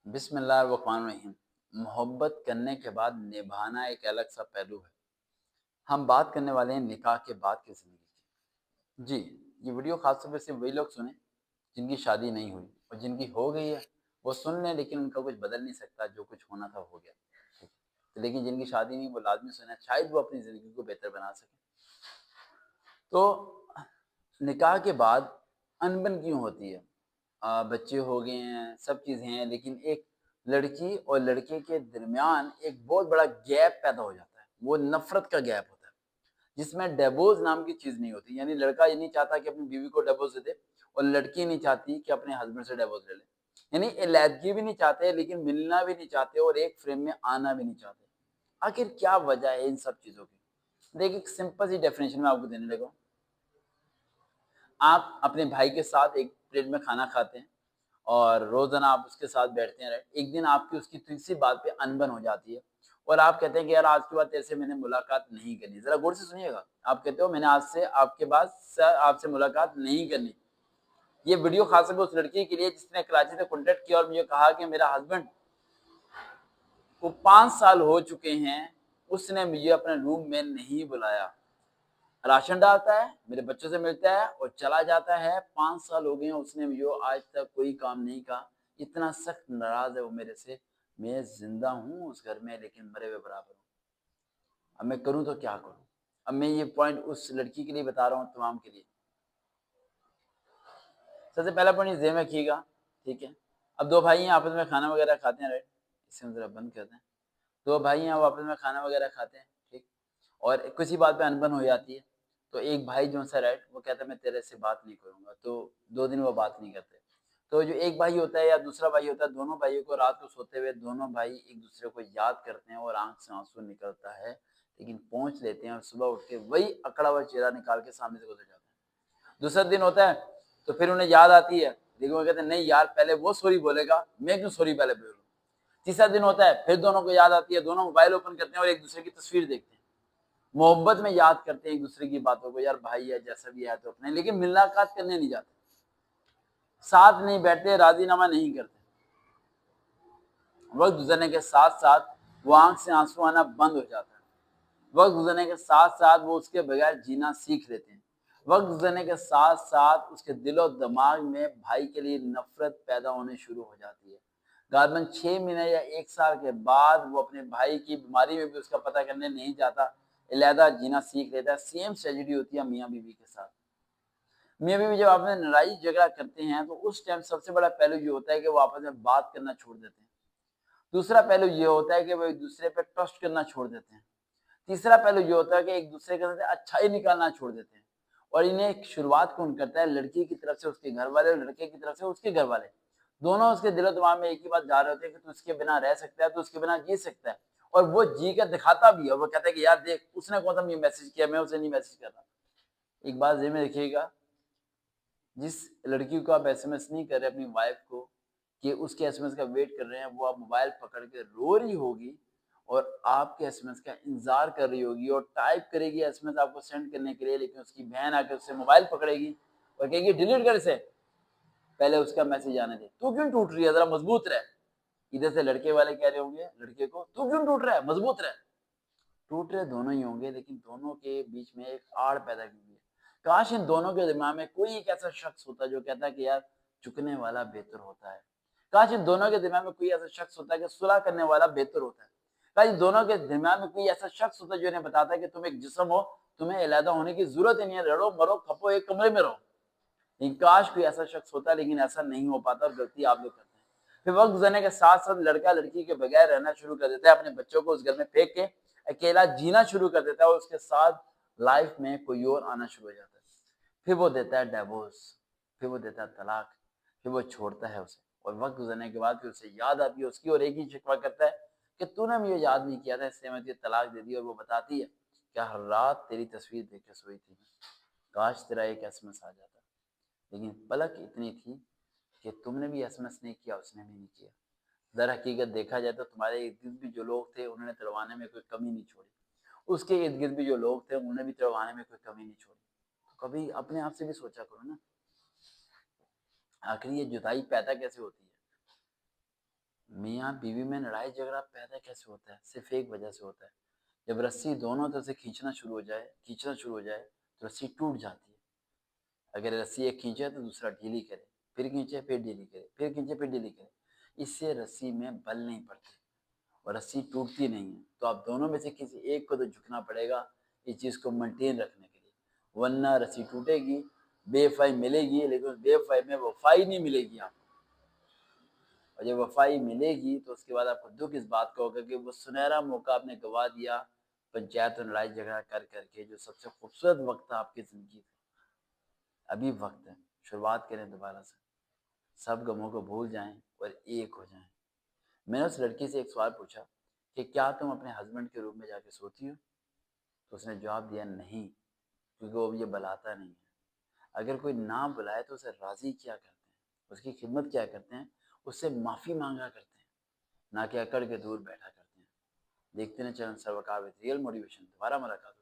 بسم اللہ الرحمن الرحیم۔ محبت کرنے کے بعد نبھانا ایک الگ سا پہلو ہے۔ ہم بات کرنے والے ہیں نکاح کے بعد کی زندگی کی۔ جی، یہ ویڈیو خاص طور پہ صرف وہی لوگ سنیں جن کی شادی نہیں ہوئی، اور جن کی ہو گئی ہے وہ سن لیں، لیکن ان کا کچھ بدل نہیں سکتا، جو کچھ ہونا تھا ہو گیا۔ لیکن جن کی شادی نہیں وہ لازمی سنیں، شاید وہ اپنی زندگی کو بہتر بنا سکیں۔ تو نکاح کے بعد انبن کیوں ہوتی ہے؟ بچے ہو گئے ہیں، سب چیزیں ہیں، لیکن ایک لڑکی اور لڑکے کے درمیان ایک بہت بڑا گیپ پیدا ہو جاتا ہے۔ وہ نفرت کا گیپ ہوتا ہے جس میں ڈیوورس نام کی چیز نہیں ہوتی۔ یعنی لڑکا یہ نہیں چاہتا کہ اپنی بیوی کو ڈیوورس دے دے، اور لڑکی نہیں چاہتی کہ اپنے ہسبینڈ سے ڈیوورس لے لے۔ یعنی علیحدگی بھی نہیں چاہتے، لیکن ملنا بھی نہیں چاہتے، اور ایک فریم میں آنا بھی نہیں چاہتے۔ آخر کیا وجہ ہے ان سب چیزوں کی؟ دیکھیں، ایک سمپل سی ڈیفینیشن میں آپ کو دینے لگا ہوں۔ آپ اپنے بھائی کے ساتھ ایک پلیٹ میں کھانا کھاتے ہیں، اور روزانہ آپ اس کے ساتھ بیٹھتے ہیں، ایک دن آپ کی اس کی کسی بات پہ انبن ہو جاتی ہے، اور آپ کہتے ہیں کہ یار آج کے بعد تیرے سے میں نے ملاقات نہیں کرنی۔ ذرا غور سے سنیے گا، آپ کہتے ہو میں نے آج سے آپ کے بعد آپ سے ملاقات نہیں کرنی۔ یہ ویڈیو خاص طور پہ اس لڑکی کے لیے جس نے کراچی سے کانٹیکٹ کیا اور مجھے کہا کہ میرا ہسبینڈ کو 5 سال ہو چکے ہیں، اس نے مجھے اپنے روم میں نہیں بلایا، راشن ڈالتا ہے، میرے بچوں سے ملتا ہے اور چلا جاتا ہے۔ 5 سال ہو گئے ہیں، اس نے مجھے آج تک کوئی کام نہیں کہا، اتنا سخت ناراض ہے وہ میرے سے۔ میں زندہ ہوں اس گھر میں، لیکن مرے ہوئے برابر ہوں۔ اب میں کروں تو کیا کروں؟ اب میں یہ پوائنٹ اس لڑکی کے لیے بتا رہا ہوں، تمام کے لیے۔ سب سے پہلا پوائنٹ ذہن میں رکھیے گا، ٹھیک ہے؟ اب دو بھائی ہیں، آپس میں کھانا وغیرہ کھاتے ہیں، رائٹ؟ اس سے ذرا بند کرتے ہیں۔ دو بھائی ہیں، وہ آپس میں کھانا وغیرہ کھاتے ہیں، ٹھیک؟ اور کسی بات پہ انبن ہو جاتی ہے، تو ایک بھائی جو ہے رائٹ، وہ کہتا ہے میں تیرے سے بات نہیں کروں گا، تو 2 دن وہ بات نہیں کرتے۔ تو جو ایک بھائی ہوتا ہے یا دوسرا بھائی ہوتا ہے، دونوں بھائیوں کو رات کو سوتے ہوئے دونوں بھائی ایک دوسرے کو یاد کرتے ہیں، اور آنکھ سے آنسو نکلتا ہے، لیکن پہنچ لیتے ہیں، اور صبح اٹھ کے وہی اکڑا ہوا چہرہ نکال کے سامنے سے گزر جاتے ہیں۔ دوسرا دن ہوتا ہے تو پھر انہیں یاد آتی ہے، لیکن وہ کہتے ہیں نہیں یار، پہلے وہ سوری بولے گا، میں کیوں سوری پہلے بولوں۔ تیسرا دن ہوتا ہے، پھر دونوں کو یاد آتی ہے، دونوں موبائل اوپن کرتے ہیں اور ایک دوسرے کی تصویر دیکھتے ہیں، محبت میں یاد کرتے ہیں ایک دوسرے کی باتوں کو، یار بھائی ہے جیسا بھی ہے تو اپنے، لیکن ملاقات کرنے نہیں جاتے، ساتھ نہیں بیٹھتے، راضی نامہ نہیں کرتے۔ وقت گزرنے کے ساتھ ساتھ وہ آنکھ سے آنسو آنا بند ہو جاتا ہے۔ وقت گزرنے کے ساتھ ساتھ وہ اس کے بغیر جینا سیکھ لیتے ہیں۔ وقت گزرنے کے ساتھ ساتھ اس کے دل و دماغ میں بھائی کے لیے نفرت پیدا ہونے شروع ہو جاتی ہے۔ غالباً 6 مہینے یا 1 سال کے بعد وہ اپنے بھائی کی بیماری میں بھی اس کا پتہ کرنے نہیں جاتا، علیحدہ جینا سیکھ لیتا ہے۔ سیم اسٹریٹجی ہوتی ہے میاں بیوی کے ساتھ۔ میاں بیوی جب آپ میں لڑائی جھگڑا کرتے ہیں تو اس ٹائم سب سے بڑا پہلو یہ ہوتا ہے کہ وہ آپس میں بات کرنا چھوڑ دیتے ہیں۔ دوسرا پہلو یہ ہوتا ہے کہ وہ ایک دوسرے پہ ٹرسٹ کرنا چھوڑ دیتے ہیں۔ تیسرا پہلو یہ ہوتا ہے کہ ایک دوسرے کے ساتھ اچھائی نکالنا چھوڑ دیتے ہیں۔ اور انہیں شروعات کون کرتا ہے؟ لڑکی کی طرف سے اس کے گھر والے، اور لڑکے کی طرف سے اس کے گھر والے۔ دونوں اس کے دل و دماغ میں ایک ہی بات ڈال رہے ہوتے ہیں کہ تو اس کے بنا رہ سکتا ہے، تو اس کے بنا جی سکتا ہے، اور وہ جی کر دکھاتا بھی ہے۔ وہ کہتا ہے کہ یار دیکھ، اس نے کون سا مجھے میسج کیا، میں اسے نہیں میسج کر رہا۔ ایک بات ذہن میں رکھیے گا، جس لڑکی کو آپ ایس ایم ایس نہیں کر رہے اپنی وائف کو کہ اس کے ایس ایم ایس کا ویٹ کر رہے ہیں، وہ آپ موبائل پکڑ کے رو رہی ہوگی اور آپ کے ایس ایم ایس کا انتظار کر رہی ہوگی، اور ٹائپ کرے گی ایس ایم ایس آپ کو سینڈ کرنے کے لیے، لیکن اس کی بہن آ کے اس سے موبائل پکڑے گی اور کہے گی ڈیلیٹ کر اسے، پہلے اس کا میسج آنے دے، تو کیوں ٹوٹ رہی ہے، ذرا مضبوط رہ۔ ادھر سے لڑکے والے کہہ رہے ہوں گے لڑکے کو، تو کیوں ٹوٹ رہا ہے، مضبوط رہ۔ ٹوٹ رہے دونوں ہی ہوں گے، لیکن دونوں کے بیچ میں ایک آڑ پیدا کی ہوئی ہے۔ کاش ان دونوں کے دماغ میں کوئی ایک ایسا شخص ہوتا جو کہتا ہے کہ یار چکنے والا بہتر ہوتا ہے۔ کاش ان دونوں کے دماغ میں کوئی ایسا شخص ہوتا ہے کہ صلح کرنے والا بہتر ہوتا ہے۔ کاش ان دونوں کے دماغ میں کوئی ایسا شخص ہوتا ہے جو انہیں بتاتا ہے کہ تم ایک جسم ہو، تمہیں علیحدہ ہونے کی ضرورت ہی نہیں ہے، لڑو مرو کھپو ایک کمرے میں رہو۔ لیکن کاش کوئی ایسا شخص ہوتا ہے، لیکن ایسا نہیں ہو پاتا، اور غلطی آپ لوگ کرتے ہیں۔ پھر وقت گزرنے کے ساتھ ساتھ لڑکا لڑکی کے بغیر رہنا شروع کر دیتا ہے، اپنے بچوں کو اس گھر میں پھینک کے اکیلا جینا شروع کر دیتا ہے، اور اس کے ساتھ لائف میں کوئی اور آنا شروع ہو جاتا ہے۔ پھر وہ دیتا ہے ڈیورس، پھر وہ دیتا ہے طلاق، پھر وہ چھوڑتا ہے اسے، اور وقت گزرنے کے بعد پھر اسے یاد آتی ہے اس کی، اور ایک ہی شکوہ کرتا ہے کہ تو نے مجھے یاد نہیں کیا تھا، اس لیے میں تجھے طلاق دے دی۔ اور وہ بتاتی ہے کہ ہر رات تیری تصویر دیکھ کے سوئی تھی، کاش تیرا ایک ایس ایم ایس آ جاتا، لیکن پلک اتنی تھی کہ تم نے بھی ایس ایم ایس نہیں کیا، اس نے بھی نہیں کیا۔ در حقیقت دیکھا جائے تو تمہارے ارد گرد بھی جو لوگ تھے انہوں نے تڑوانے میں کوئی کمی نہیں چھوڑی، اس کے ارد گرد بھی جو لوگ تھے انہوں نے بھی تڑوانے میں کوئی کمی نہیں چھوڑی۔ تو کبھی اپنے آپ سے بھی سوچا کرو نا، آخر یہ جدائی پیدا کیسے ہوتی ہے؟ میاں بیوی میں لڑائی جھگڑا پیدا کیسے ہوتا ہے؟ صرف ایک وجہ سے ہوتا ہے، جب رسی دونوں طرف سے کھینچنا شروع ہو جائے تو رسی ٹوٹ جاتی ہے۔ اگر رسی ایک کھینچے تو دوسرا ڈھیلی کرے، پھر کھینچے پھر ڈھیلی کرے، پھر کھینچے پھر ڈھیلی کرے، اس سے رسی میں بل نہیں پڑتے اور رسی ٹوٹتی نہیں ہے۔ تو آپ دونوں میں سے کسی ایک کو تو جھکنا پڑے گا اس چیز کو مینٹین رکھنے کے لیے، ورنہ رسی ٹوٹے گی، بے وفائی ملے گی، لیکن اس بے وفائی میں وفائی نہیں ملے گی آپ کو۔ اور جب وفائی ملے گی تو اس کے بعد آپ کو دکھ اس بات کا ہوگا کہ وہ سنہرا موقع آپ نے گوا دیا پنچایت میں لڑائی جھگڑا کر کے، جو سب سے خوبصورت وقت تھا آپ کی زندگی کا۔ ابھی وقت ہے، شروعات کریں دوبارہ سے، سب غموں کو بھول جائیں اور ایک ہو جائیں۔ میں نے اس لڑکی سے ایک سوال پوچھا کہ کیا تم اپنے ہسبینڈ کے روم میں جا کے سوتی ہو؟ تو اس نے جواب دیا نہیں، کیونکہ وہ یہ بلاتا نہیں ہے۔ اگر کوئی نہ بلائے تو اسے راضی کیا کرتے ہیں، اس کی خدمت کیا کرتے ہیں، اس سے معافی مانگا کرتے ہیں، نہ کہ اکڑ کے دور بیٹھا کرتے ہیں۔ دیکھتے ہیں چینل سروکار وتھ ریئل موٹیویشن، دوبارہ ملاقات۔